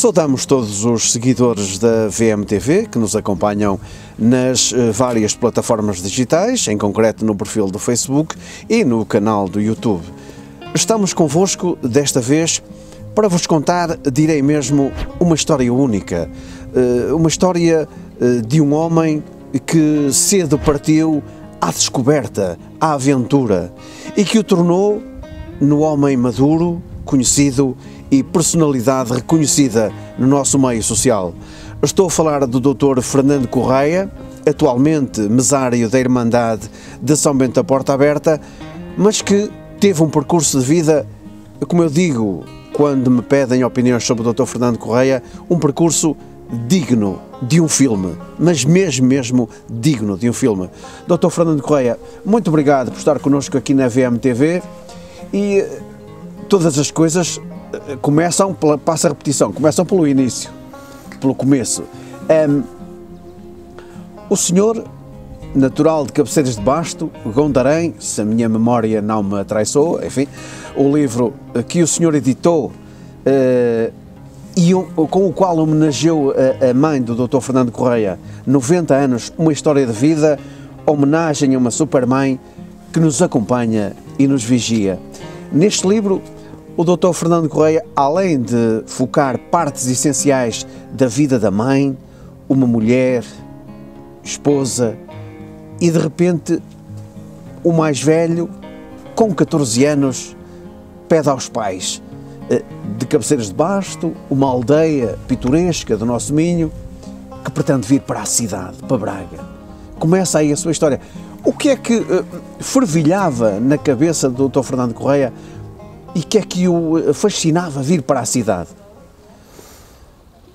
Saudamos todos os seguidores da VMTV que nos acompanham nas várias plataformas digitais, em concreto no perfil do Facebook e no canal do YouTube. Estamos convosco desta vez para vos contar, direi mesmo, uma história única. Uma história de um homem que cedo partiu à descoberta, à aventura e que o tornou no homem maduro, conhecido e personalidade reconhecida no nosso meio social. Estou a falar do Dr. Fernando Correia, atualmente mesário da Irmandade de São Bento da Porta Aberta, mas que teve um percurso de vida, como eu digo quando me pedem opiniões sobre o Dr. Fernando Correia, um percurso digno de um filme, mas mesmo digno de um filme. Dr. Fernando Correia, muito obrigado por estar connosco aqui na VMTV e todas as coisas começam, passa a repetição, começam pelo início, pelo começo. O senhor, natural de Cabeceiras de Basto, Gondarém, se a minha memória não me atraiçoou, enfim, o livro que o senhor editou e com o qual homenageou a mãe do Dr. Fernando Correia, 90 anos, uma história de vida, homenagem a uma supermãe que nos acompanha e nos vigia. Neste livro, o Dr. Fernando Correia, além de focar partes essenciais da vida da mãe, uma mulher, esposa e de repente o mais velho, com 14 anos, pede aos pais de Cabeceiras de Basto, uma aldeia pitoresca do nosso Minho, que pretende vir para a cidade, para Braga. Começa aí a sua história. O que é que fervilhava na cabeça do Dr. Fernando Correia e que é que o fascinava vir para a cidade?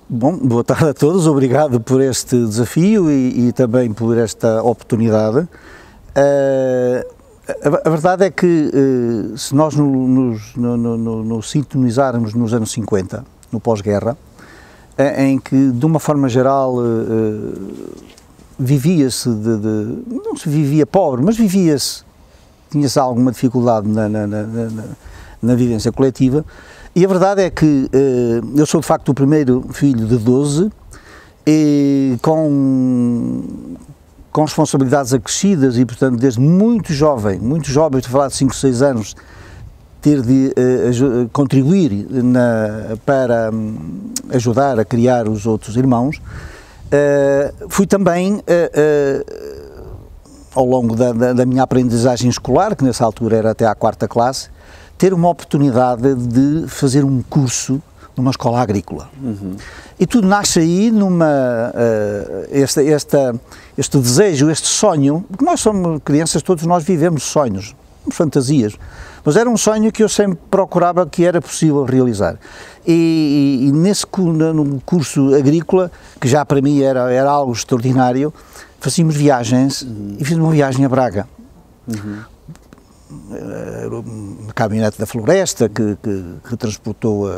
Bom, boa tarde a todos, obrigado por este desafio e também por esta oportunidade. A verdade é que se nós nos sintonizarmos nos anos 50, no pós-guerra, em que de uma forma geral vivia-se, não se vivia pobre, mas vivia-se, tinha-se alguma dificuldade na vivência coletiva, e a verdade é que eu sou de facto o primeiro filho de 12 e com responsabilidades acrescidas e portanto desde muito jovem, estou a falar de 5, 6 anos, ter de contribuir para ajudar a criar os outros irmãos. Fui também, ao longo da minha aprendizagem escolar, que nessa altura era até à 4ª classe, ter uma oportunidade de fazer um curso numa escola agrícola. E tudo nasce aí este desejo, este sonho, porque nós somos crianças, todos nós vivemos sonhos, fantasias, mas era um sonho que eu sempre procurava que era possível realizar. E num curso agrícola, que já para mim era algo extraordinário, fazíamos viagens e fiz uma viagem a Braga. Uma caminhonete da floresta que transportou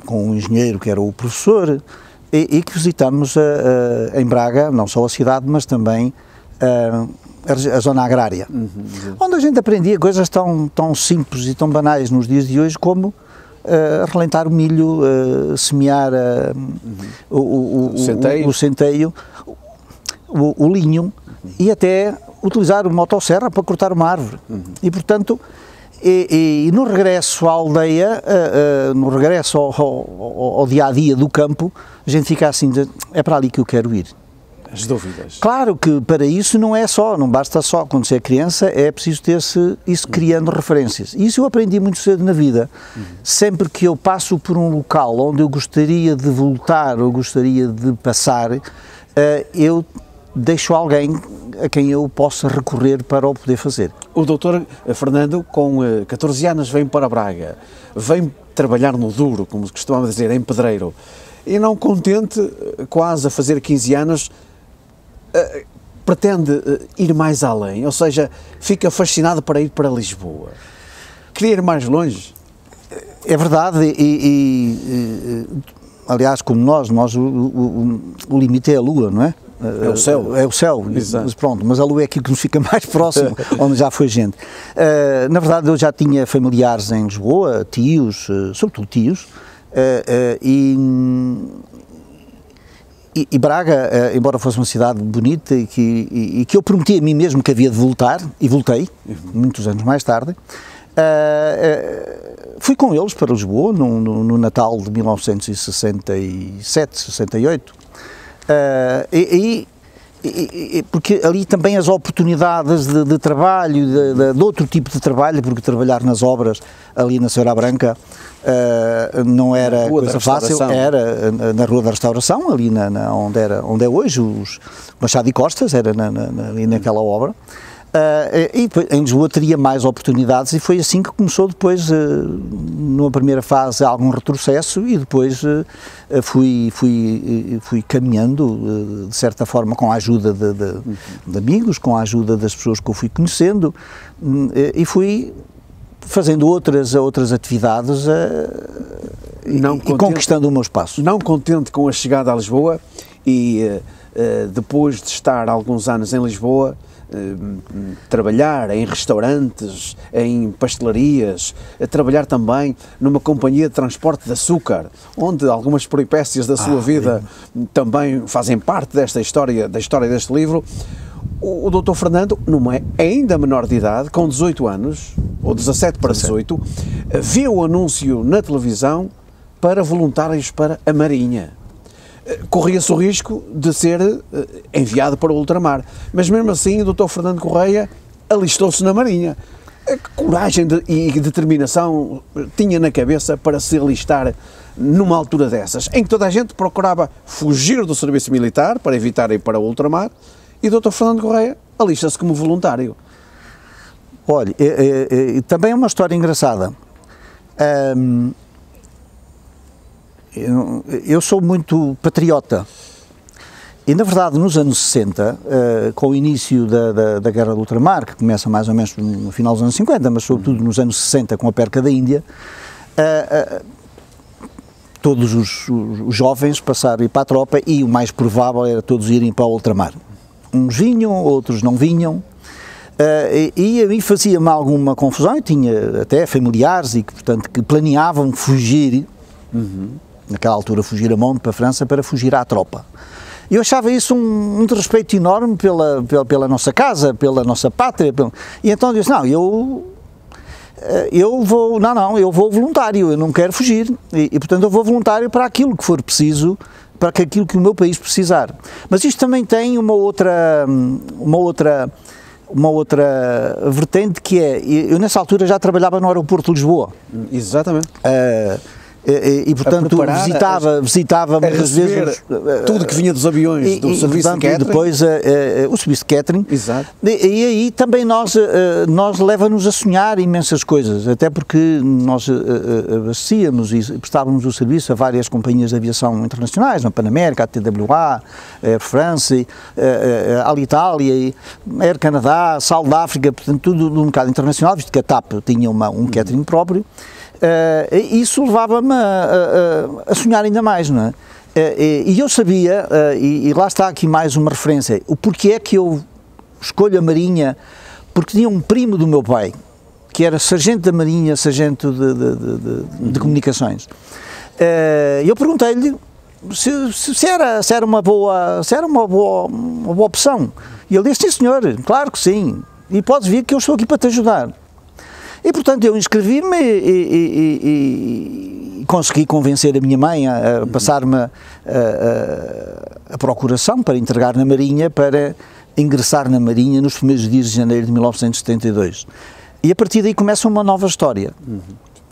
com um engenheiro que era o professor e que visitámos em Braga, não só a cidade, mas também a zona agrária, onde a gente aprendia coisas tão simples e tão banais nos dias de hoje como relentar o milho, semear o centeio, o linho e até utilizar uma motosserra para cortar uma árvore. E portanto, no regresso à aldeia, no regresso ao dia-a-dia do campo, a gente fica assim, é para ali que eu quero ir. As dúvidas. Claro que para isso não basta só, quando se é criança, é preciso ter-se isso criando referências. Isso eu aprendi muito cedo na vida. Sempre que eu passo por um local onde eu gostaria de voltar ou gostaria de passar, eu deixo alguém a quem eu possa recorrer para o poder fazer. O Dr. Fernando, com 14 anos, vem para Braga, vem trabalhar no duro, como costumamos dizer, em pedreiro, e não contente, quase a fazer 15 anos, pretende ir mais além, ou seja, fica fascinado para ir para Lisboa. Queria ir mais longe? É verdade, aliás, como nós o limite é a Lua, não é? É o céu. É o céu, mas pronto, mas a Lua é aquilo que nos fica mais próximo, onde já foi gente. Na verdade, eu já tinha familiares em Lisboa, tios, sobretudo tios, E Braga, embora fosse uma cidade bonita e que eu prometi a mim mesmo que havia de voltar, e voltei, muitos anos mais tarde, fui com eles para Lisboa no Natal de 1967, 68, porque ali também as oportunidades de trabalho, de outro tipo de trabalho, porque trabalhar nas obras ali na Senhora Branca não era coisa fácil, era na Rua da Restauração, ali onde é hoje os Machado e Costas, era ali naquela obra. E depois, em Lisboa teria mais oportunidades e foi assim que começou depois, numa primeira fase, algum retrocesso e depois fui caminhando, de certa forma, com a ajuda de amigos, com a ajuda das pessoas que eu fui conhecendo e fui fazendo outras atividades e conquistando o meu espaço. Não contente com a chegada a Lisboa e depois de estar alguns anos em Lisboa, trabalhar em restaurantes, em pastelarias, trabalhar também numa companhia de transporte de açúcar, onde algumas peripécias da sua vida também fazem parte desta história, da história deste livro. O Dr. Fernando, numa ainda menor de idade, com 18 anos, ou 17 para 18, viu o anúncio na televisão para voluntários para a Marinha. Corria-se o risco de ser enviado para o ultramar, mas mesmo assim o Dr. Fernando Correia alistou-se na Marinha. Que coragem e determinação tinha na cabeça para se alistar numa altura dessas, em que toda a gente procurava fugir do serviço militar para evitar ir para o ultramar, e o Dr. Fernando Correia alista-se como voluntário. Olha, também é uma história engraçada. Eu sou muito patriota e, na verdade, nos anos 60, com o início da Guerra do Ultramar, que começa mais ou menos no final dos anos 50, mas sobretudo nos anos 60 com a perca da Índia, todos os jovens passaram a ir para a tropa e o mais provável era todos irem para o ultramar. Uns vinham, outros não vinham, e a mim fazia-me alguma confusão. Eu tinha até familiares e que, portanto, que planeavam fugir, naquela altura fugir a monte para a França para fugir à tropa. Eu achava isso um desrespeito enorme pela nossa casa, pela nossa pátria, e então eu disse, não, eu vou voluntário, eu não quero fugir, e portanto eu vou voluntário para aquilo que for preciso, para aquilo que o meu país precisar. Mas isto também tem uma outra vertente, que é, eu nessa altura já trabalhava no aeroporto de Lisboa. Exatamente. E portanto visitava muitas vezes tudo que vinha dos aviões do serviço de catering. E depois o serviço de catering. Exato. E aí também nós leva-nos a sonhar imensas coisas, até porque nós abastecíamos e prestávamos o serviço a várias companhias de aviação internacionais, a Panamérica, a TWA, a Air France, a Alitalia, a Air Canadá, a South África, portanto tudo um bocado internacional, visto que a TAP tinha um catering próprio. Isso levava-me a sonhar ainda mais, não é? E eu sabia, e lá está aqui mais uma referência, o porquê é que eu escolho a Marinha, porque tinha um primo do meu pai, que era sargento da Marinha, sargento de comunicações. Eu perguntei-lhe se era uma boa opção, e ele disse, sim senhor, claro que sim, e podes vir que eu estou aqui para te ajudar. E, portanto, eu inscrevi-me e consegui convencer a minha mãe a passar-me a procuração para entregar na Marinha, para ingressar na Marinha nos primeiros dias de janeiro de 1972. E a partir daí começa uma nova história.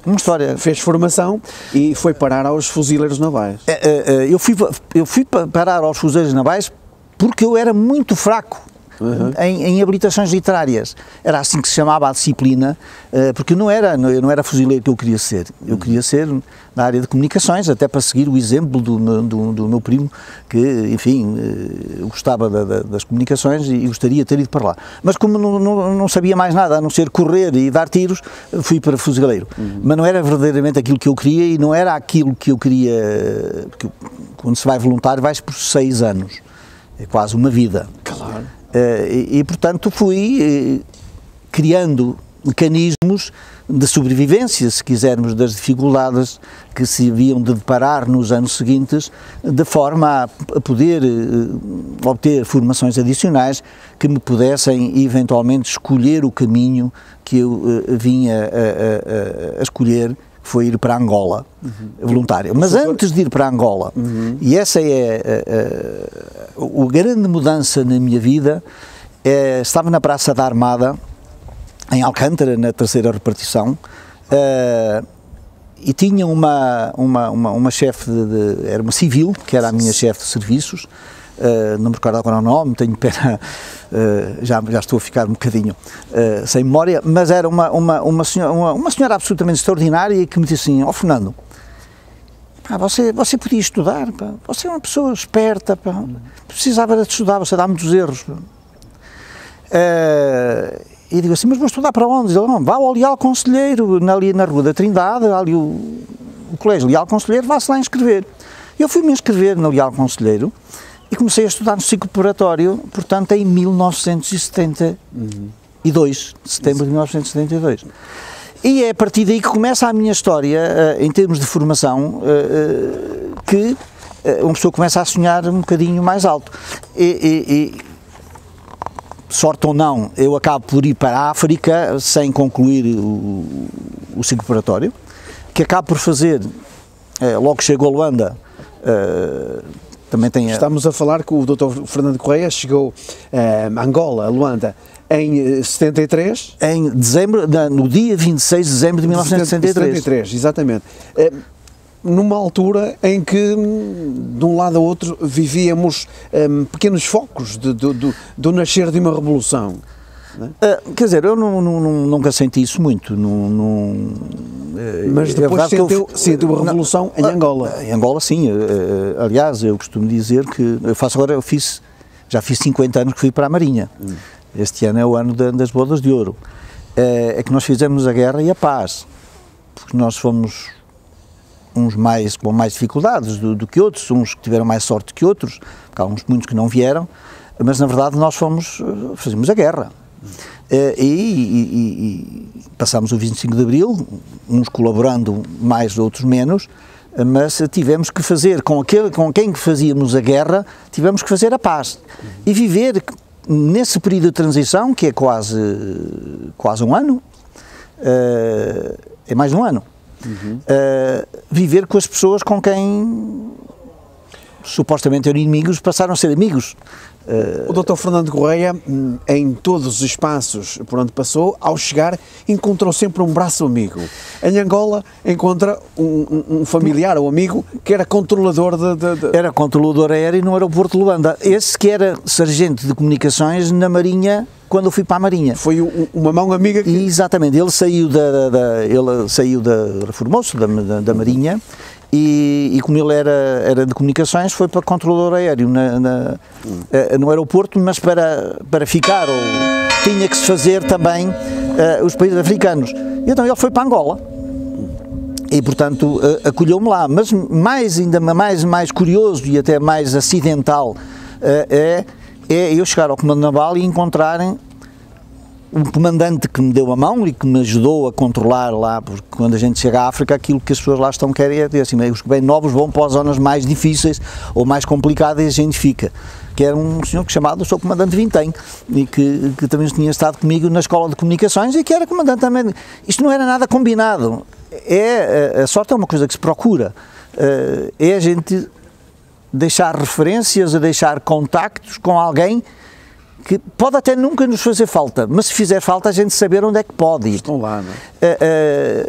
Uma história... Fez formação e foi parar aos fuzileiros navais. Eu fui parar aos fuzileiros navais porque eu era muito fraco. Em habilitações literárias. Era assim que se chamava a disciplina, porque eu não era fuzileiro que eu queria ser. Eu queria ser na área de comunicações, até para seguir o exemplo do meu primo, que, enfim, gostava das comunicações e gostaria de ter ido para lá. Mas como não sabia mais nada, a não ser correr e dar tiros, fui para fuzileiro. Mas não era verdadeiramente aquilo que eu queria, e não era aquilo que eu queria, porque quando se vai voluntário vais por 6 anos. É quase uma vida. Claro. E portanto fui criando mecanismos de sobrevivência, se quisermos, das dificuldades que se haviam de deparar nos anos seguintes, de forma a poder obter formações adicionais que me pudessem eventualmente escolher o caminho que eu vinha a escolher, que foi ir para Angola, voluntário. Mas antes de ir para Angola, e essa é a grande mudança na minha vida, estava na Praça da Armada, em Alcântara, na terceira repartição, e tinha uma chefe, era uma civil, que era a minha chefe de serviços, não me recordo agora o nome, tenho pena, já estou a ficar um bocadinho sem memória, mas era uma senhora absolutamente extraordinária e que me disse assim: Fernando, pá, você podia estudar, pá, você é uma pessoa esperta, pá, precisava de estudar, você dá muitos erros. E digo assim: mas vou estudar para onde? Ele: não, vá ao Leal Conselheiro, ali na Rua da Trindade, ali o Colégio Leal Conselheiro, vá-se lá inscrever. Eu fui-me inscrever no Leal Conselheiro e comecei a estudar no ciclo preparatório, portanto, em 1972, setembro de 1972. E é a partir daí que começa a minha história, em termos de formação, que uma pessoa começa a sonhar um bocadinho mais alto. Sorte ou não, eu acabo por ir para a África sem concluir o ciclo preparatório, que acabo por fazer, logo que chego a Luanda, também tem... Estamos a falar que o Dr. Fernando Correia chegou a Angola, a Luanda, em 73? Em dezembro, no dia 26 de dezembro de 1973. 73, exatamente. Numa altura em que, de um lado a outro, vivíamos pequenos focos do nascer de uma revolução. Não é? Quer dizer, eu nunca senti isso muito. Mas depois sentiu a revolução em Angola. Em Angola, sim. Aliás, eu costumo dizer que já fiz 50 anos que fui para a Marinha. Este ano é o ano das bodas de ouro. É que nós fizemos a guerra e a paz, porque nós fomos uns com mais dificuldades do que outros, uns que tiveram mais sorte que outros, porque há muitos que não vieram, mas na verdade nós fazíamos a guerra. E passámos o 25 de Abril, uns colaborando mais, outros menos, mas tivemos que fazer, com quem fazíamos a guerra, tivemos que fazer a paz. E viver nesse período de transição, que é quase um ano, é mais de um ano, viver com as pessoas com quem supostamente eram inimigos, passaram a ser amigos. O Dr. Fernando Correia, em todos os espaços por onde passou, ao chegar, encontrou sempre um braço amigo. Em Angola, encontra um familiar ou amigo que era controlador Era controlador aéreo no aeroporto de Luanda. Esse que era sargento de comunicações na Marinha, quando eu fui para a Marinha. Foi uma mão amiga que... Exatamente, ele reformou-se da Marinha. E como ele era de comunicações, foi para controlador aéreo no aeroporto, mas para ficar, ou tinha que se fazer também os países africanos. E então ele foi para Angola e, portanto, acolheu-me lá. Mas ainda mais curioso e até mais acidental é eu chegar ao Comando Naval e encontrarem um comandante que me deu a mão e que me ajudou a controlar lá, porque quando a gente chega à África, aquilo que as pessoas lá estão querem é assim, os bem novos vão para as zonas mais difíceis ou mais complicadas e a gente fica. Que era um senhor chamado o Sr. Comandante Vintém, e que também tinha estado comigo na Escola de Comunicações e que era comandante também. Isto não era nada combinado. A sorte é uma coisa que se procura. É a gente deixar referências, a deixar contactos com alguém que pode até nunca nos fazer falta, mas se fizer falta a gente saber onde é que pode ir. Estão lá, não é?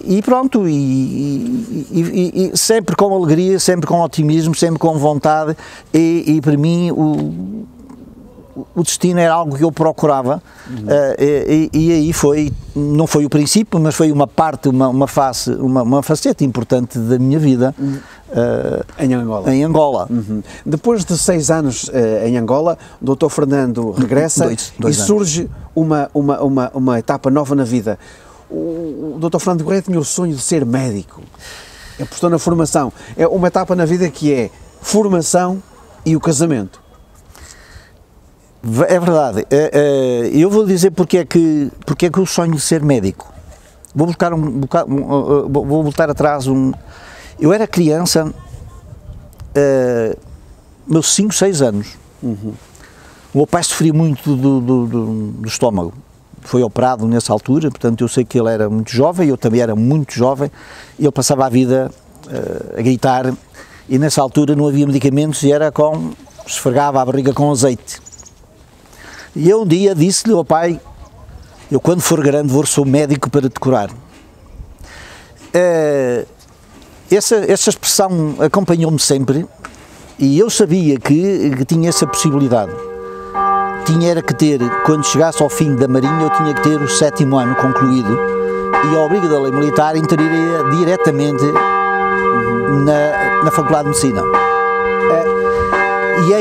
E pronto, e sempre com alegria, sempre com otimismo, sempre com vontade, e para mim o destino era algo que eu procurava, e aí não foi o princípio, mas foi uma parte, uma faceta importante da minha vida. Em Angola. Depois de 6 anos em Angola, o Dr. Fernando regressa e surge uma etapa nova na vida. O Dr. Fernando Correia tinha o sonho de ser médico, apostou na formação. É uma etapa na vida que é formação e o casamento. É verdade. Eu vou dizer porque é que eu sonho de ser médico. Vou voltar atrás. Eu era criança, meus 5, 6 anos. Uhum. O meu pai sofria muito do estômago. Foi operado nessa altura, portanto eu sei que ele era muito jovem, eu também era muito jovem, e ele passava a vida a gritar, e nessa altura não havia medicamentos e esfregava a barriga com azeite. E eu um dia disse-lhe ao pai, eu quando for grande vou ser médico para te curar. Essa expressão acompanhou-me sempre, e eu sabia que tinha essa possibilidade. Era que ter, quando chegasse ao fim da Marinha, eu tinha que ter o 7º ano concluído, e ao abrigo da lei militar entraria diretamente na Faculdade de Medicina. E é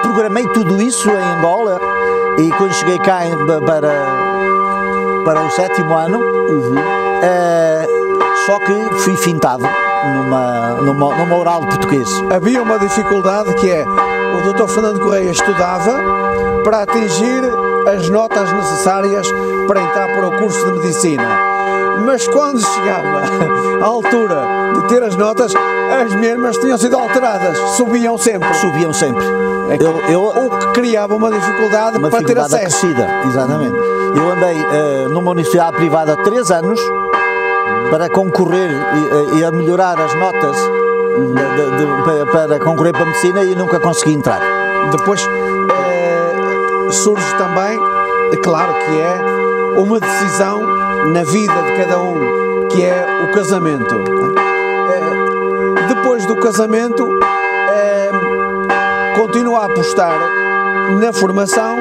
programei tudo isso em Angola, e quando cheguei cá para o 7º ano, só que fui fintado numa oral de português. Havia uma dificuldade que é, o Dr. Fernando Correia estudava para atingir as notas necessárias para entrar para o curso de Medicina, mas quando chegava à altura de ter as notas, as mesmas tinham sido alteradas, subiam sempre. O que criava uma dificuldade para ter acesso. Acrescida, exatamente. Eu andei numa universidade privada 3 anos, para concorrer e a melhorar as notas para concorrer para a medicina, e nunca consegui entrar. Depois surge também, claro que é uma decisão na vida de cada um, que é o casamento. Depois do casamento, continua a apostar na formação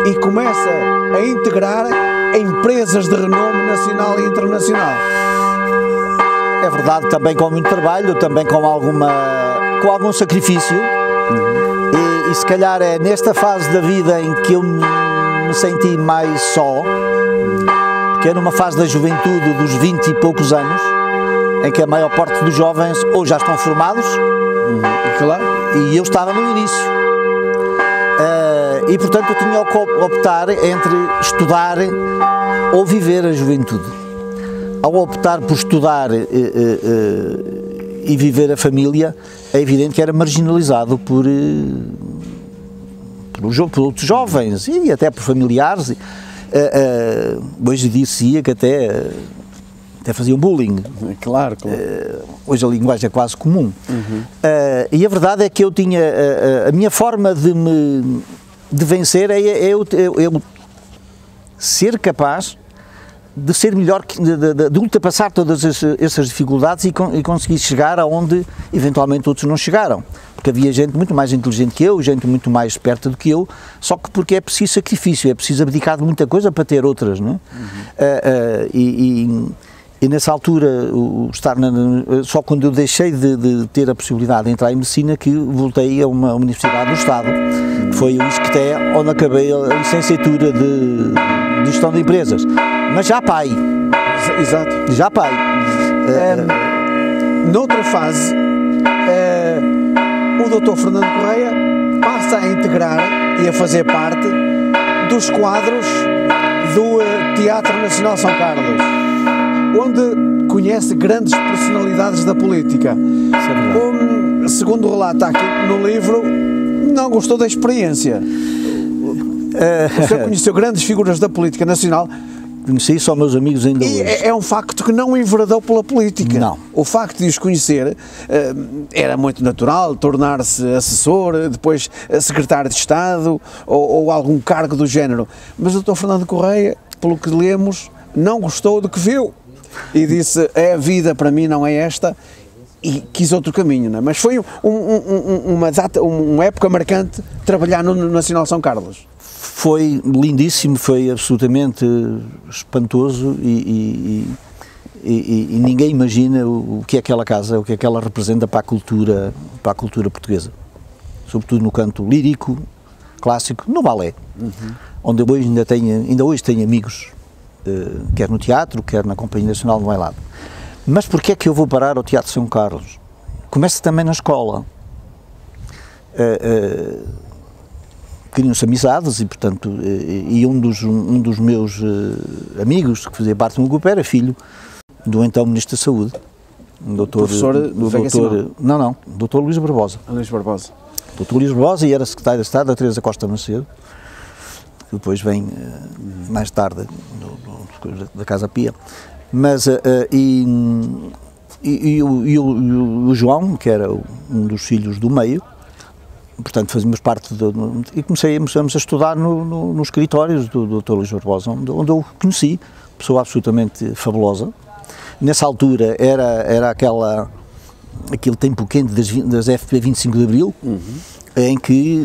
e começa a integrar empresas de renome nacional e internacional. É verdade, também com muito trabalho, também com algum sacrifício, e se calhar é nesta fase da vida em que eu me senti mais só, porque é numa fase da juventude dos 20 e poucos anos, em que a maior parte dos jovens ou já estão formados, claro, e eu estava no início. E portanto eu tinha que optar entre estudar ou viver a juventude. Ao optar por estudar e viver a família, é evidente que era marginalizado por outros jovens e até por familiares. Hoje dizia que até faziam bullying. Claro. Hoje a linguagem é quase comum. E a verdade é que eu tinha a minha forma de vencer é eu ser capaz de ser melhor, de ultrapassar todas essas dificuldades e conseguir chegar aonde eventualmente outros não chegaram, porque havia gente muito mais inteligente que eu, gente muito mais esperta do que eu, só que porque é preciso sacrifício, é preciso abdicar de muita coisa para ter outras, não é? E nessa altura, só quando eu deixei de ter a possibilidade de entrar em medicina, que voltei a uma universidade do Estado, que foi o ISCTE, onde acabei a licenciatura de gestão de empresas, mas já pai. Exato. Já pai. Noutra fase, o Dr. Fernando Correia passa a integrar e a fazer parte dos quadros do Teatro Nacional São Carlos, onde conhece grandes personalidades da política. Segundo o relato aqui no livro, não gostou da experiência. O senhor conheceu grandes figuras da política nacional. Conheci só meus amigos ainda hoje. É um facto que não enveredou pela política. Não. O facto de os conhecer era muito natural, tornar-se assessor, depois secretário de Estado ou algum cargo do género. Mas o Dr. Fernando Correia, pelo que lemos, não gostou do que viu e disse, a vida para mim não é esta, e quis outro caminho, não é? Mas foi uma época marcante trabalhar no Nacional São Carlos. Foi lindíssimo, foi absolutamente espantoso e ninguém imagina o que é aquela casa, o que é que ela representa para a cultura portuguesa, sobretudo no canto lírico, clássico, no balé, onde eu hoje ainda hoje tenho amigos, quer no teatro, quer na Companhia Nacional do Bailado. Mas porquê é que eu vou parar ao Teatro São Carlos? Começa também na escola. criam-se amizades e, portanto, um dos meus amigos, que fazia parte do meu grupo, era filho do então Ministro da Saúde, professor Dr. Luís Barbosa. Luís Barbosa. Dr. Luís Barbosa, e era secretário de Estado da Teresa Costa Macedo, que depois vem mais tarde da Casa Pia. Mas, o João, que era um dos filhos do meio, portanto fazíamos parte e começamos a estudar nos escritórios do Dr. Luís Barbosa, onde eu o conheci, pessoa absolutamente fabulosa. Nessa altura era aquele tempo quente das FP 25 de Abril, em que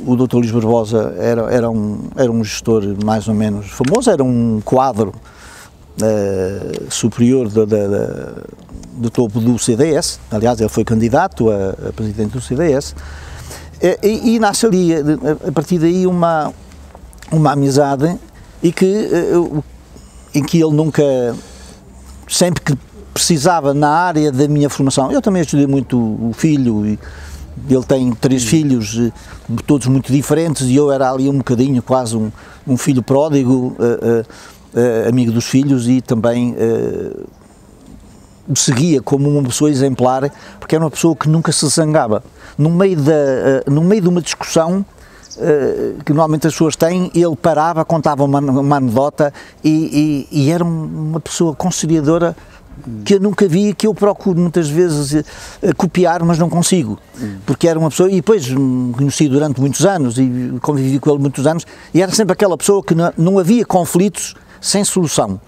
o Dr. Luís Barbosa era um gestor mais ou menos famoso, era um quadro superior do topo do CDS, aliás ele foi candidato a presidente do CDS, e nasce ali, a partir daí, uma amizade em que ele nunca, sempre que precisava na área da minha formação, eu também estudei muito o filho, e ele tem 3 filhos, todos muito diferentes, e eu era ali um bocadinho, quase um filho pródigo, amigo dos filhos, e também o seguia como uma pessoa exemplar, porque era uma pessoa que nunca se zangava. No meio de uma discussão que normalmente as pessoas têm, ele parava, contava uma anedota e era uma pessoa conciliadora que eu nunca vi, que eu procuro muitas vezes copiar, mas não consigo, porque era uma pessoa, e depois conheci durante muitos anos e convivi com ele muitos anos, e era sempre aquela pessoa que não havia conflitos sem solução.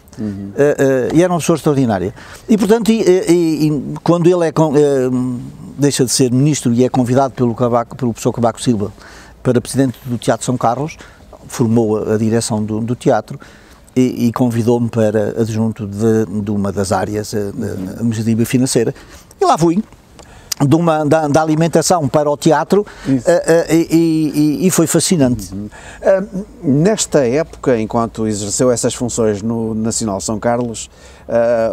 E era uma pessoa extraordinária. E portanto, quando ele deixa de ser ministro e é convidado pelo professor Cavaco Silva para presidente do Teatro São Carlos, formou a direção do teatro e convidou-me para adjunto de uma das áreas, a administrativa financeira, e lá fui. Da alimentação para o teatro, e foi fascinante. Nesta época, enquanto exerceu essas funções no Nacional São Carlos,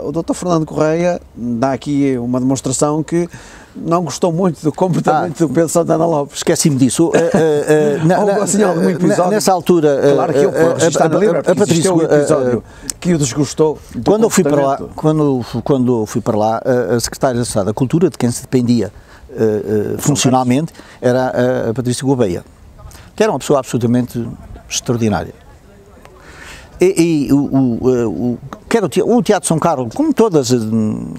o Dr. Fernando Correia dá aqui uma demonstração que não gostou muito do comportamento do Pedro Santana Lopes. Esqueci-me disso. Houve assim algum episódio? Nessa altura, claro que eu está na livre, porque existiu um episódio que o desgostou. Quando eu fui para lá, a secretária de Estado da Cultura, de quem se dependia funcionalmente, era a Patrícia Gouveia, que era uma pessoa absolutamente extraordinária. O Teatro São Carlos, como todas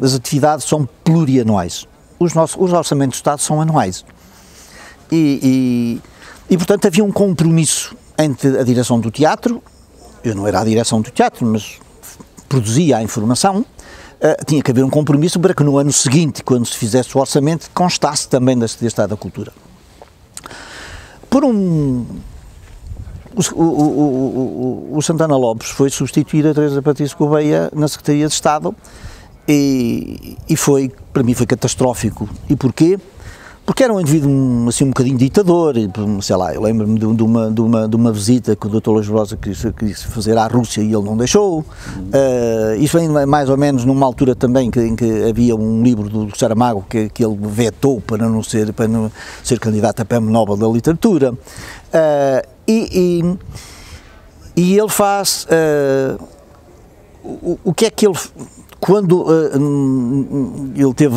as atividades, são plurianuais. Os orçamentos de Estado são anuais. E, portanto, havia um compromisso entre a direção do teatro, eu não era a direção do teatro, mas produzia a informação, tinha que haver um compromisso para que no ano seguinte, quando se fizesse o orçamento, constasse também da Secretaria de Estado da Cultura. O Santana Lopes foi substituir a Teresa Patrícia Gouveia na Secretaria de Estado, e para mim foi catastrófico. E porquê? Porque era um indivíduo assim um bocadinho ditador, sei lá, eu lembro-me de uma visita que o Dr. Luís Barbosa quis fazer à Rússia e ele não deixou. Isso vem mais ou menos numa altura também em que havia um livro do Saramago que ele vetou para não ser candidato a Prémio Nobel da Literatura. E ele faz... o que é que ele... Quando ele teve...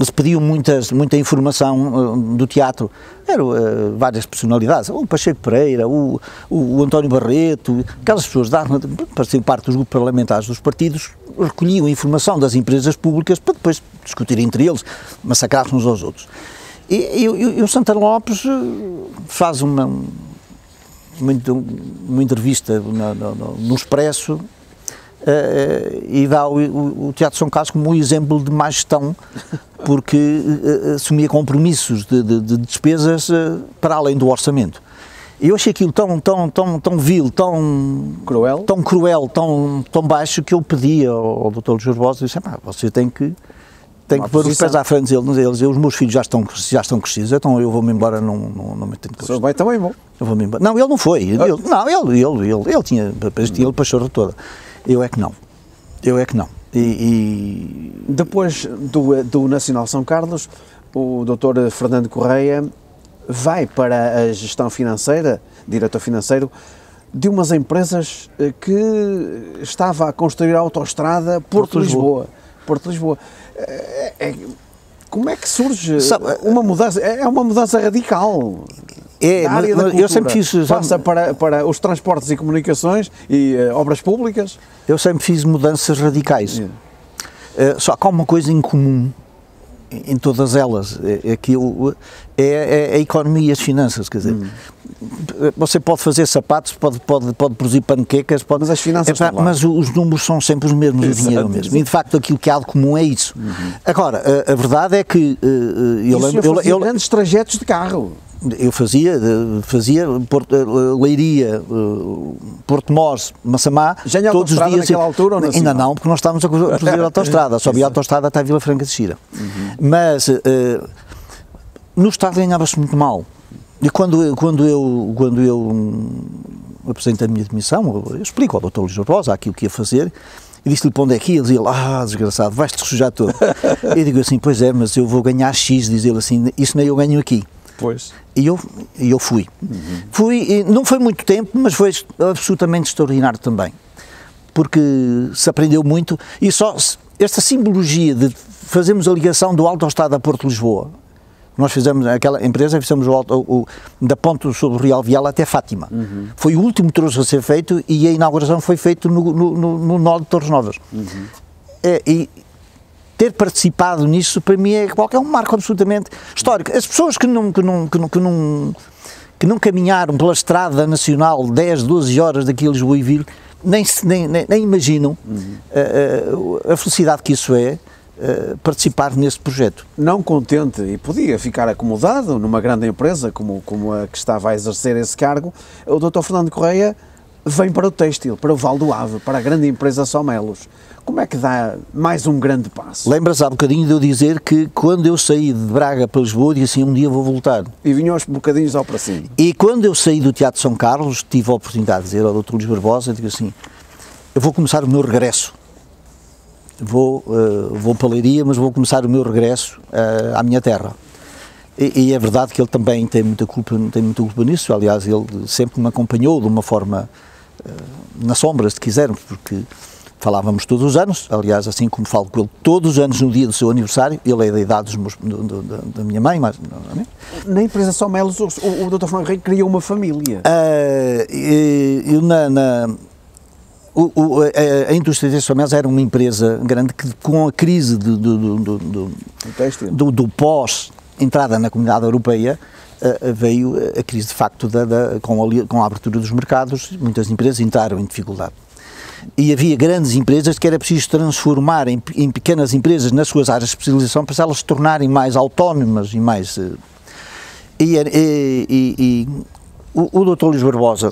se pediu muita informação do teatro, eram várias personalidades, o Pacheco Pereira, o António Barreto, aquelas pessoas para ser parte dos grupos parlamentares dos partidos, recolhiam informação das empresas públicas para depois discutir entre eles, massacrar-se uns aos outros. E o Santana Lopes faz uma entrevista no Expresso, e dá o Teatro São Carlos como um exemplo de má gestão, porque assumia compromissos de despesas para além do orçamento. Eu achei aquilo tão vil, tão cruel, tão baixo, que eu pedi ao Dr. Luís Barbosa e disse: você tem que pôr os pés à frente deles. Os meus filhos já estão crescidos, então eu vou-me embora, não me tento. O senhor vai também, bom. Eu vou-me embora. Não, ele não foi. Ele tinha a pachorra toda. Eu é que não. Depois do Nacional São Carlos, o Dr. Fernando Correia vai para a gestão financeira, diretor financeiro, de umas empresas que estava a construir a autoestrada Porto-Lisboa. Porto-Lisboa. Como é que surge uma mudança? É uma mudança radical. Da área da cultura. Eu sempre fiz... Passa para os transportes e comunicações e obras públicas. Eu sempre fiz mudanças radicais. Só que há uma coisa em comum em todas elas, é a economia e as finanças, quer dizer, você pode fazer sapatos, pode produzir panquecas, mas as finanças mas os números são sempre os mesmos, o dinheiro é o mesmo, e de facto aquilo que há de comum é isso. Agora, a verdade é que eu grandes trajetos de carro. Eu fazia Leiria, Porto Mós, Massamá, já todos os dias. Naquela altura, ou não? Ainda não, porque nós estávamos a produzir a autoestrada, só havia a autoestrada até a Vila Franca de Xira. Mas no Estado ganhava-se muito mal. E quando eu apresentei a minha demissão, eu explico ao Dr. Luís Barbosa aquilo que ia fazer, e disse-lhe para onde é que ia, ele dizia, desgraçado, vais-te sujar todo. Eu digo assim, pois é, mas eu vou ganhar X, diz ele assim, isso nem eu ganho aqui. Pois. E eu fui. Fui, não foi muito tempo, mas foi absolutamente extraordinário também. Porque se aprendeu muito, e só esta simbologia de fazermos a ligação do autoestrada a Porto-Lisboa. Nós fizemos, aquela empresa, fizemos da ponte sobre o Real Vial até Fátima. Foi o último troço a ser feito e a inauguração foi feita no nó de Torres Novas. E ter participado nisso, para mim, é um marco absolutamente histórico. As pessoas que não caminharam pela estrada nacional 10, 12 horas daqui a Lisboa e Vila, nem imaginam a felicidade que isso é, participar nesse projeto. Não contente, e podia ficar acomodado numa grande empresa como a que estava a exercer esse cargo, o Dr. Fernando Correia vem para o têxtil, para o Val do Ave, para a grande empresa Somelos. Como é que dá mais um grande passo? Lembras há bocadinho de eu dizer que quando eu saí de Braga para Lisboa, disse assim, um dia vou voltar. E vinha aos bocadinhos ao para cima. E quando eu saí do Teatro São Carlos, tive a oportunidade de dizer ao Dr. Luís Barbosa, digo assim, eu vou começar o meu regresso. Vou para a Leiria, mas vou começar o meu regresso à minha terra. E é verdade que ele também tem muita culpa nisso. Aliás, ele sempre me acompanhou de uma forma nas sombras, se quisermos, porque falávamos todos os anos, aliás, assim como falo com ele todos os anos no dia do seu aniversário, ele é da idade da minha mãe, mas... Na empresa Somelos, o Dr. Fernando Correia criou uma família. A indústria de Somelos era uma empresa grande que, com a crise do pós-entrada na Comunidade Europeia, veio a crise de facto com a abertura dos mercados, muitas empresas entraram em dificuldade. E havia grandes empresas que era preciso transformar em pequenas empresas nas suas áreas de especialização para elas se tornarem mais autónomas e mais... O Dr. Luís Barbosa,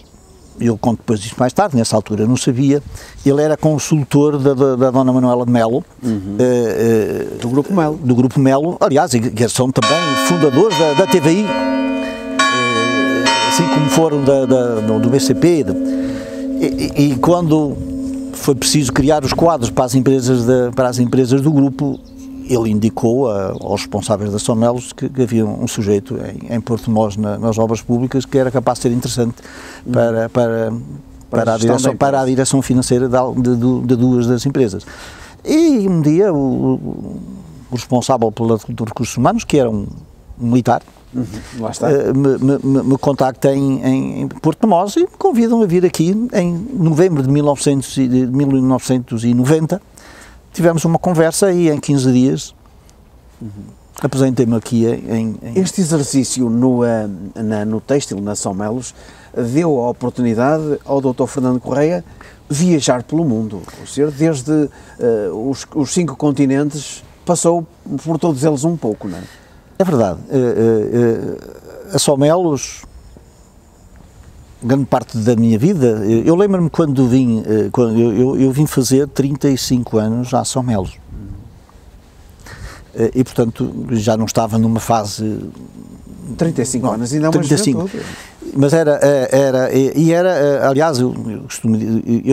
eu conto depois disso mais tarde, nessa altura eu não sabia, ele era consultor da Dona Manuela de Melo, do Grupo Melo. Do Grupo Melo, aliás, que são também fundadores da TVI, assim como foram do BCP, e quando foi preciso criar os quadros para as empresas do grupo, ele indicou aos responsáveis da Somelos que havia um sujeito em Porto Mós nas obras públicas que era capaz de ser interessante para a direção financeira de duas das empresas. E um dia o responsável pelo recursos humanos, que era um militar, lá está. Me contacta em Porto Mós e me convidam a vir aqui em novembro de 1990. Tivemos uma conversa e em 15 dias apresentei-me aqui Este exercício no têxtil, na Somelos, deu a oportunidade ao Dr. Fernando Correia viajar pelo mundo. O senhor, desde os 5 continentes, passou por todos eles um pouco, não é? É verdade. A Somelos, grande parte da minha vida, eu lembro-me quando eu vim fazer 35 anos à Somelos. E, portanto, já não estava numa fase... 35 anos, ainda é uma juventude. Mas aliás, eu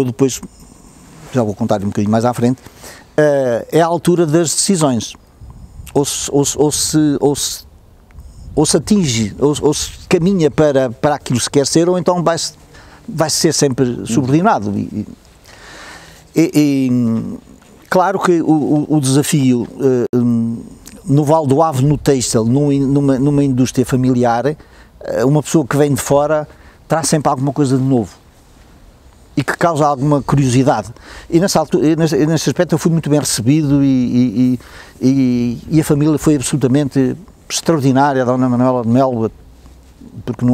depois já vou contar um bocadinho mais à frente, é a altura das decisões. Ou se atinge, ou se caminha para aquilo que se quer ser, ou então vai ser sempre subordinado. Claro que o desafio no Vale do Ave, no têxtil, numa indústria familiar, uma pessoa que vem de fora traz sempre alguma coisa de novo e que causa alguma curiosidade. E nesse aspecto eu fui muito bem recebido e a família foi absolutamente extraordinária, a Dona Manuela de Melo, porque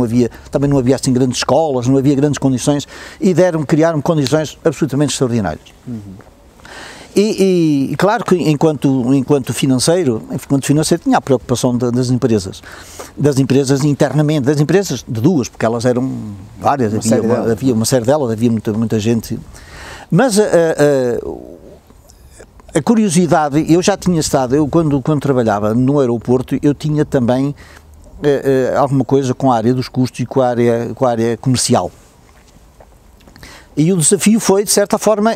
também não havia assim grandes escolas, não havia grandes condições, e criaram condições absolutamente extraordinárias. E claro que enquanto financeiro tinha a preocupação das empresas internamente, das empresas de duas, porque elas eram várias, havia uma série delas, havia muita gente, mas a curiosidade, eu já tinha estado, quando trabalhava no aeroporto, eu tinha também alguma coisa com a área dos custos e com a área comercial. E o desafio foi, de certa forma,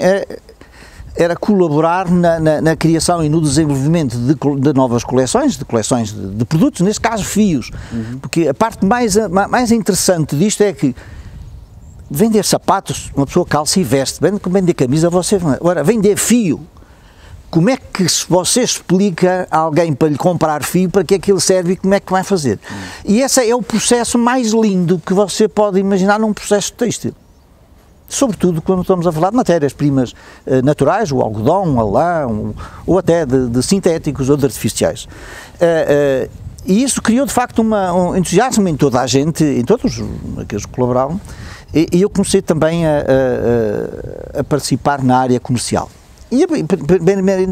era colaborar na criação e no desenvolvimento de novas coleções, de produtos, neste caso fios, porque a parte mais interessante disto é que vender sapatos, uma pessoa calça e veste, vender camisa, agora vender fio, como é que você explica a alguém para lhe comprar fio, para que é que ele serve e como é que vai fazer? E esse é o processo mais lindo que você pode imaginar num processo têxtil. Sobretudo quando estamos a falar de matérias-primas naturais, o algodão, a lã, ou até de sintéticos ou de artificiais. E isso criou de facto um entusiasmo em toda a gente, em todos aqueles que colaboravam, e eu comecei também a participar na área comercial. E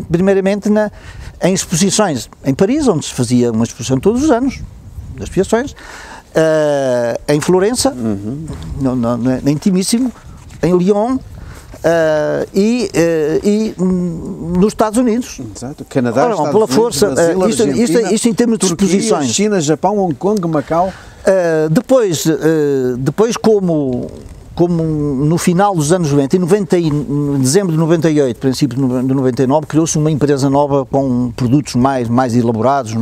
primeiramente em exposições em Paris, onde se fazia uma exposição todos os anos, das fiações, em Florença, em Intimissimo, em Lyon e nos Estados Unidos. Exato, Canadá, Estados pela Unidos, força, Brasil, Argentina, isto em termos de Turquia, exposições. China, Japão, Hong Kong, Macau. Depois como no final dos anos 90, em dezembro de 98, princípio de 99, criou-se uma empresa nova com produtos mais elaborados,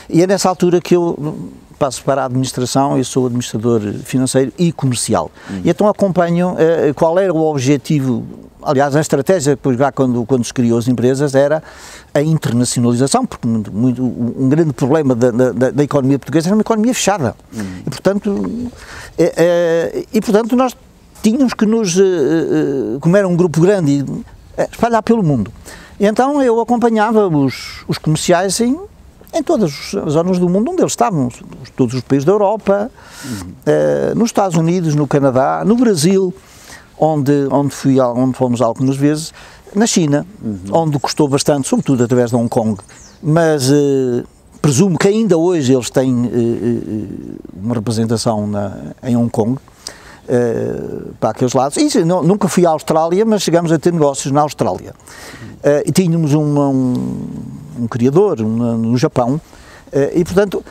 e é nessa altura que eu passo para a administração. Eu sou administrador financeiro e comercial. E então acompanho qual era o objetivo. Aliás, a estratégia, depois já quando se criou as empresas, era a internacionalização, porque um grande problema da economia portuguesa era uma economia fechada. E, portanto, nós tínhamos que como era um grupo grande, espalhar pelo mundo. E então eu acompanhava os comerciais em todas as zonas do mundo onde eles estavam, todos os países da Europa, nos Estados Unidos, no Canadá, no Brasil, onde fomos algumas vezes, na China, onde custou bastante, sobretudo através de Hong Kong, mas presumo que ainda hoje eles têm uma representação em Hong Kong, para aqueles lados. E nunca fui à Austrália, mas chegamos a ter negócios na Austrália. E tínhamos um criador no Japão, e portanto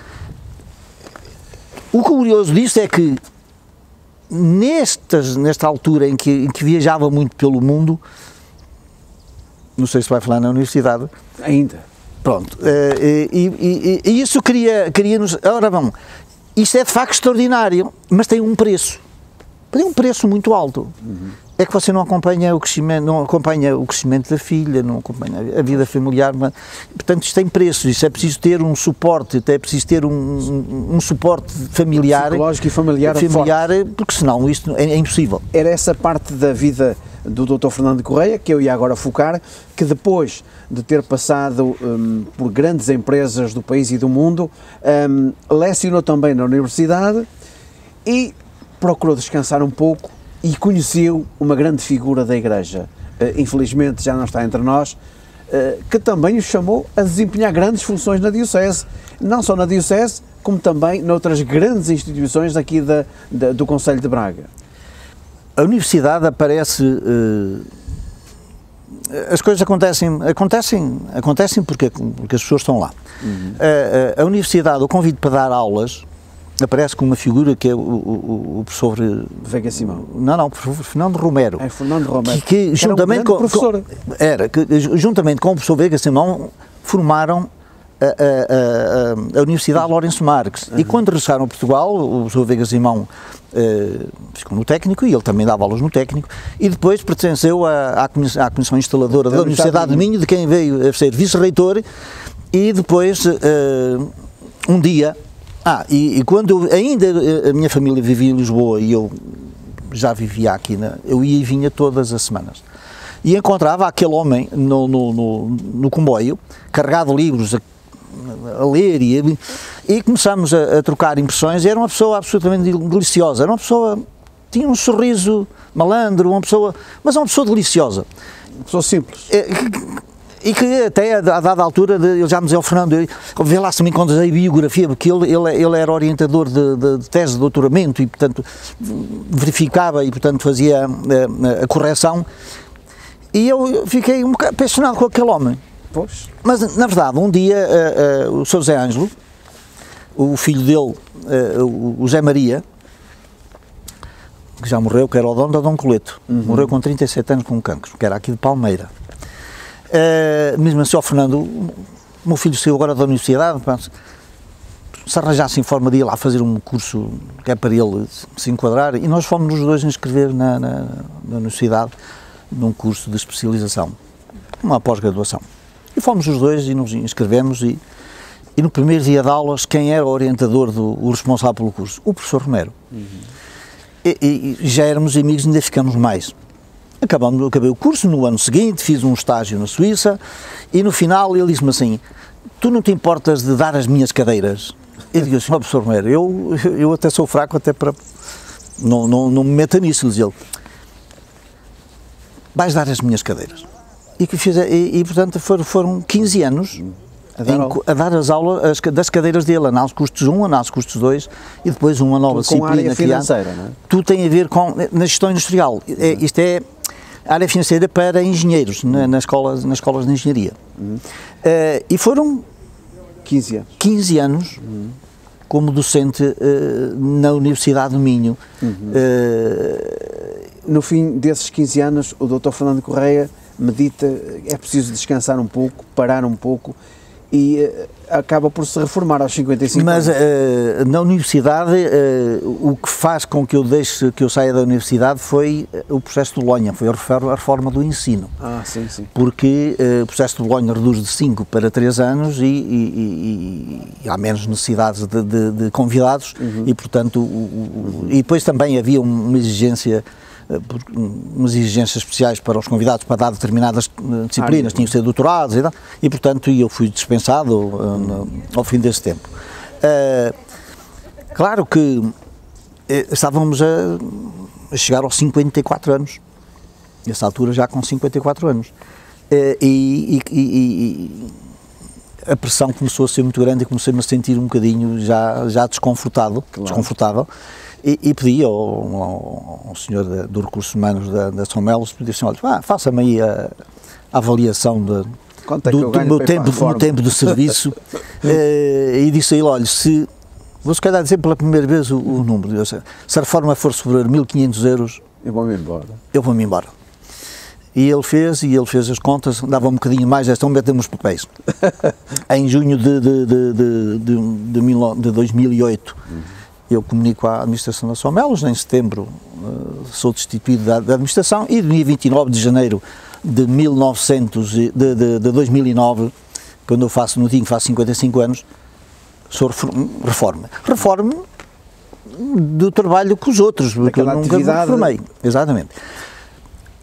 o curioso disto é que nesta altura em que viajava muito pelo mundo, não sei se vai falar na universidade ainda, pronto, e isso queria-nos, ora bom, isto é de facto extraordinário, mas tem um preço muito alto. É que você não acompanha o crescimento da filha, não acompanha a vida familiar, portanto isto tem preço, isso é preciso ter um suporte, é preciso ter um suporte familiar, psicológico e familiar, porque senão isto é impossível. Era essa parte da vida do Dr. Fernando Correia que eu ia agora focar, que depois de ter passado por grandes empresas do país e do mundo, lecionou também na universidade e procurou descansar um pouco e conheceu uma grande figura da Igreja, infelizmente já não está entre nós, que também o chamou a desempenhar grandes funções na Diocese, não só na Diocese, como também noutras grandes instituições daqui do Concelho de Braga. A universidade aparece, as coisas acontecem porque as pessoas estão lá. A universidade, o convite para dar aulas, aparece com uma figura que é o professor Veiga Simão. Não, o professor Fernando Romero. É Fernando Romero. Que juntamente com professor. Juntamente com o professor Veiga Simão formaram a Universidade Lourenço Marques. E quando regressaram a Portugal, o professor Veiga Simão ficou no técnico, e ele também dava aulas no técnico, e depois pertenceu à comissão instaladora da Universidade de Minho, de quem veio a ser vice-reitor, e depois, um dia, e quando ainda a minha família vivia em Lisboa e eu já vivia aqui, eu ia e vinha todas as semanas. E encontrava aquele homem no comboio, carregado de livros, a ler, e começámos a trocar impressões. Era uma pessoa absolutamente deliciosa, era uma pessoa, tinha um sorriso malandro, mas é uma pessoa deliciosa. Uma pessoa simples. E que até a dada altura, ele já me dizia ao Fernando, vê lá se me encontras a biografia, porque ele era orientador de tese de doutoramento e, portanto, verificava e, portanto, fazia a correção. E eu fiquei um bocado apaixonado com aquele homem. Pois. Mas, na verdade, um dia, o Sr. José Ângelo, o filho dele, o Zé Maria, que já morreu, que era o dono da Dom Coleto, morreu com 37 anos com um cancro, que era aqui de Palmeira. Mesmo assim, ao Fernando, o meu filho saiu agora da universidade, se arranjasse em forma de ir lá fazer um curso que é para ele se enquadrar, e nós fomos os dois inscrever na universidade, num curso de especialização, uma pós-graduação. E fomos os dois e nos inscrevemos, e no primeiro dia de aulas, quem era o orientador, o responsável pelo curso? O professor Romero. E já éramos amigos, ainda ficamos mais. Acabei o curso, no ano seguinte fiz um estágio na Suíça, e no final ele disse-me assim: tu não te importas de dar as minhas cadeiras? Eu digo assim: professor Romero, eu até sou fraco, até para... Não me meta nisso, diz ele. Vais dar as minhas cadeiras. E portanto, foram 15 anos a dar as aulas das cadeiras dele, análise custos 1, análise custos 2, e depois uma nova disciplina. Com a área financeira, não é? Tudo tem a ver com, na gestão industrial. Isto é a área financeira para engenheiros, nas escolas de engenharia. E foram 15 anos como docente na Universidade do Minho. No fim desses 15 anos, o Dr. Fernando Correia medita, é preciso descansar um pouco, parar um pouco, e acaba por se reformar aos 55 Mas anos. Na universidade, o que faz com que eu saia da universidade foi o processo de Bolonha, foi a reforma do ensino. Sim. Porque o processo de Bolonha reduz de 5 para 3 anos e há menos necessidades de convidados, e portanto, e depois também havia umas exigências especiais para os convidados para dar determinadas disciplinas, tinham que ser doutorados e portanto eu fui dispensado ao fim desse tempo. Claro que estávamos a chegar aos 54 anos, nessa altura já com 54 anos, e a pressão começou a ser muito grande e comecei-me a sentir um bocadinho já desconfortável. E pedi ao senhor dos recursos humanos da São Melo, pedi assim: olha, faça-me aí a avaliação do meu tempo de serviço. E disse a ele: olha, vou se calhar dizer pela primeira vez o número, se a reforma for sobre 1.500 euros, eu vou-me embora. E ele fez as contas, dava um bocadinho mais, então metemos os papéis. Em junho de 2008, eu comunico à administração da São Melo, em setembro sou destituído da administração, e no dia 29 de janeiro de 2009, quando eu faço 55 anos, sou reforme do trabalho com os outros, porque eu nunca me reformei. Exatamente.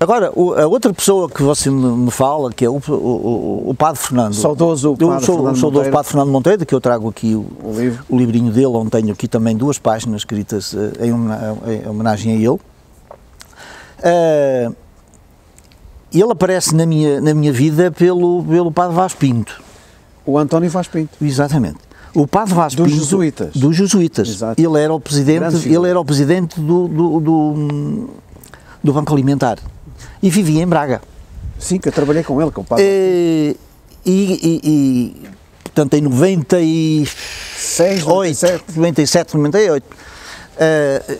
Agora, a outra pessoa que você me fala, que é o Padre Fernando. Saudoso Padre Fernando Monteiro, que eu trago aqui o livrinho dele, onde tenho aqui também 2 páginas escritas em homenagem a ele. Ele aparece na minha vida pelo Padre Vaz Pinto. O António Vaz Pinto. Exatamente. O Padre Vaz Pinto. Dos Jesuítas. Exato. Ele era o presidente do Banco Alimentar. E vivia em Braga. Sim, que eu trabalhei com ele, com o Padre. Portanto, em 97, 96, 97? 97, 98.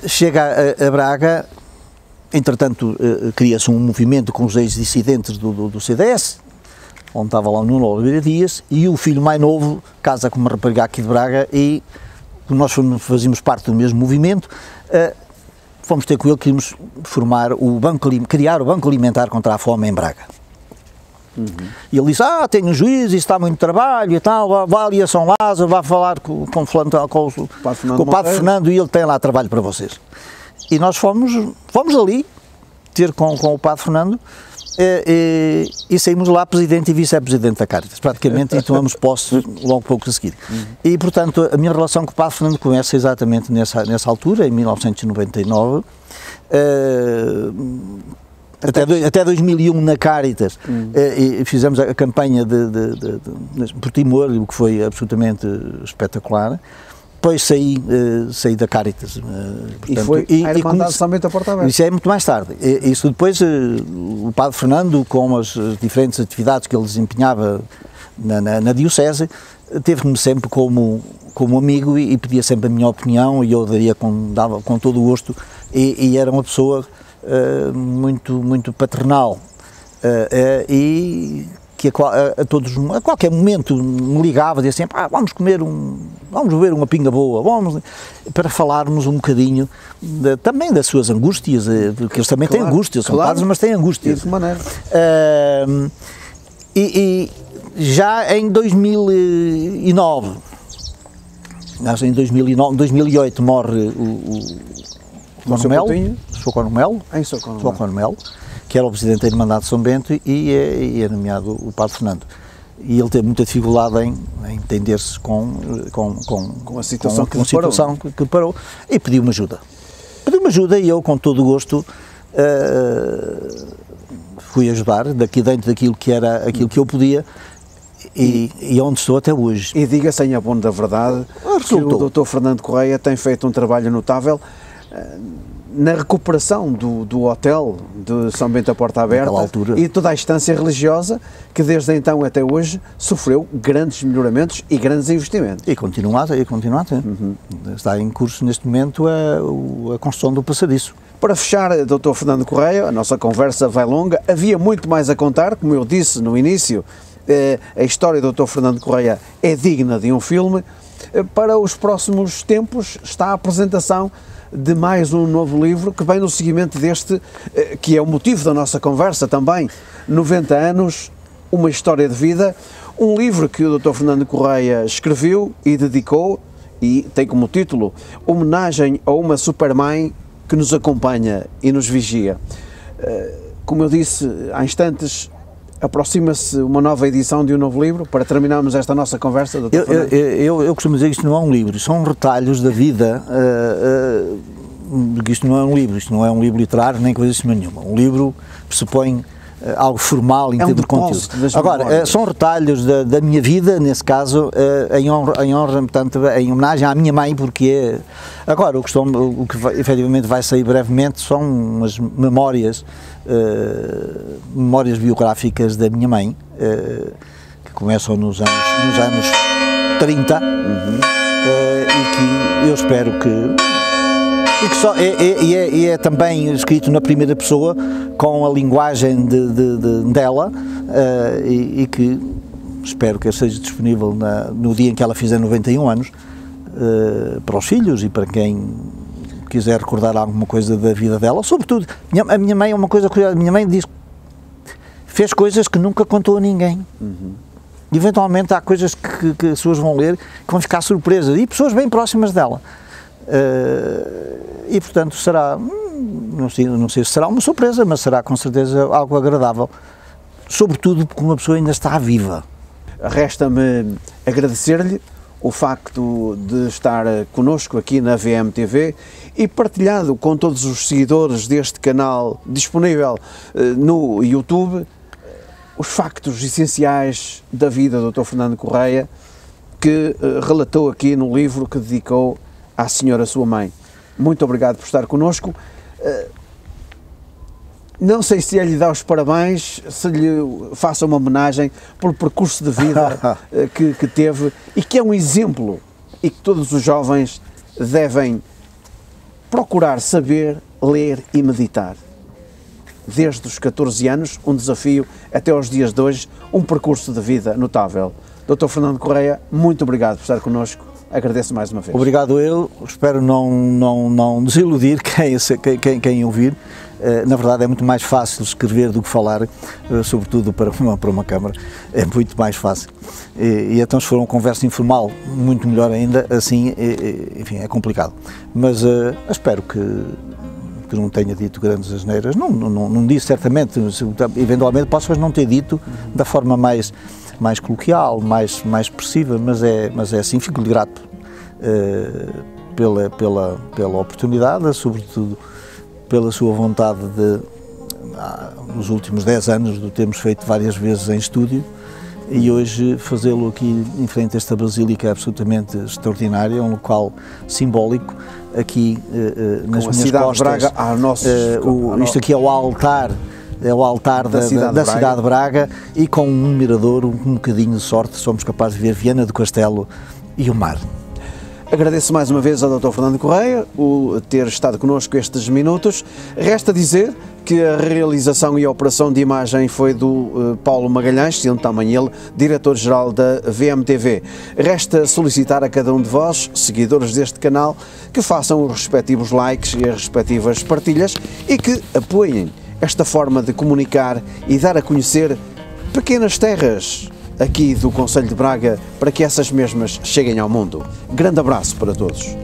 Chega a Braga, entretanto cria-se um movimento com os ex-dissidentes do CDS, onde estava lá o Nuno Oliveira Dias, e o filho mais novo casa com uma rapariga aqui de Braga, e nós fazíamos parte do mesmo movimento. Fomos ter com ele que íamos criar o Banco Alimentar contra a Fome em Braga. E ele disse, tem um juiz, isso está muito trabalho e tal, vá ali a São Lázaro, vá falar com o Padre Fernando, e ele tem lá trabalho para vocês. E nós fomos ali ter com o Padre Fernando, e saímos lá presidente e vice-presidente da Caritas, praticamente, e tomamos posse logo pouco a seguir. E, portanto, a minha relação com o Padre Fernando começa exatamente nessa altura, em 1999, até 2001 na Caritas, e fizemos a campanha por Timor, o que foi absolutamente espetacular. Depois saí da Caritas. Portanto, a Irmandade de São Bento da Porta Aberta. Isso é muito mais tarde. Isso depois, o Padre Fernando, com as diferentes atividades que ele desempenhava na Diocese, teve-me sempre como amigo e pedia sempre a minha opinião, e eu dava com todo o gosto, e era uma pessoa muito paternal, e que a qualquer momento me ligava, dizia assim, vamos beber uma pinga boa, para falarmos um bocadinho também das suas angústias, porque eles também têm angústias, são padres, mas têm angústias. De maneira. E já em 2009, acho em 2008 morre o Socorro Melo, que era o presidente da Irmandade de São Bento, e é nomeado o Padre Fernando. E ele teve muita dificuldade em entender-se com a situação que parou, e pediu-me ajuda. E eu, com todo o gosto, fui ajudar, dentro daquilo que era aquilo que eu podia, e onde estou até hoje. E diga-se em abono da verdade que o Dr. Fernando Correia tem feito um trabalho notável na recuperação do hotel de São Bento da Porta Aberta e toda a instância religiosa, que desde então até hoje sofreu grandes melhoramentos e grandes investimentos. E continua a ter. Está em curso neste momento a construção do passadiço. Para fechar, Dr. Fernando Correia, a nossa conversa vai longa, havia muito mais a contar, como eu disse no início, a história do Dr. Fernando Correia é digna de um filme. Para os próximos tempos está a apresentação de mais um novo livro que vem no seguimento deste, que é o motivo da nossa conversa também, 90 anos, uma história de vida, um livro que o Dr. Fernando Correia escreveu e dedicou, e tem como título Homenagem a uma Supermãe que nos acompanha e nos vigia. Como eu disse há instantes, aproxima-se uma nova edição de um novo livro, para terminarmos esta nossa conversa, Dr. Fernando? Eu costumo dizer que isto não é um livro, são retalhos da vida, isto não é um livro literário, nem coisa assim nenhuma. Um livro pressupõe algo formal em termos de conteúdo. Agora, são retalhos da minha vida, nesse caso, em honra, portanto, em homenagem à minha mãe, porque agora o que efetivamente vai sair brevemente são umas memórias biográficas da minha mãe, que começam nos anos 30, e que eu espero que é também escrito na primeira pessoa, com a linguagem dela, e que espero que seja disponível no dia em que ela fizer 91 anos, para os filhos e para quem quiser recordar alguma coisa da vida dela. Sobretudo, a minha mãe é uma coisa curiosa, a minha mãe diz que fez coisas que nunca contou a ninguém. Eventualmente há coisas que as pessoas vão ler, que vão ficar surpresas, e pessoas bem próximas dela. E portanto será, não sei se será uma surpresa, mas será com certeza algo agradável, sobretudo porque uma pessoa ainda está viva. Resta-me agradecer-lhe o facto de estar connosco aqui na VMTV e partilhado com todos os seguidores deste canal disponível no YouTube os factos essenciais da vida do Dr. Fernando Correia, que relatou aqui no livro que dedicou à senhora sua mãe. Muito obrigado por estar connosco. Não sei se lhe dá os parabéns, se lhe faça uma homenagem pelo percurso de vida que teve, e que é um exemplo e que todos os jovens devem procurar saber, ler e meditar. Desde os 14 anos, um desafio, até aos dias de hoje, um percurso de vida notável. Dr. Fernando Correia, muito obrigado por estar connosco, agradeço mais uma vez. Obrigado eu, espero não desiludir quem ouvir. Na verdade é muito mais fácil escrever do que falar, sobretudo para uma câmara, é muito mais fácil. E então se for uma conversa informal, muito melhor ainda, assim, enfim, é complicado. Mas espero que não tenha dito grandes asneiras, não disse certamente, eventualmente posso não ter dito da forma mais coloquial, mais expressiva, mas é assim, fico-lhe grato pela oportunidade, sobretudo pela sua vontade de, nos últimos 10 anos, de termos feito várias vezes em estúdio, e hoje fazê-lo aqui em frente a esta basílica é absolutamente extraordinário, é um local simbólico, aqui nas minhas cidade costas. De Braga, isto aqui é o altar da cidade de Braga, e com um mirador, um bocadinho de sorte, somos capazes de ver Viana do Castelo e o mar. Agradeço mais uma vez ao Dr. Fernando Correia o ter estado connosco estes minutos. Resta dizer que a realização e a operação de imagem foi do Paulo Magalhães, sendo também ele diretor-geral da VMTV. Resta solicitar a cada um de vós, seguidores deste canal, que façam os respectivos likes e as respectivas partilhas e que apoiem esta forma de comunicar e dar a conhecer pequenas terras aqui do Concelho de Braga, para que essas mesmas cheguem ao mundo. Grande abraço para todos.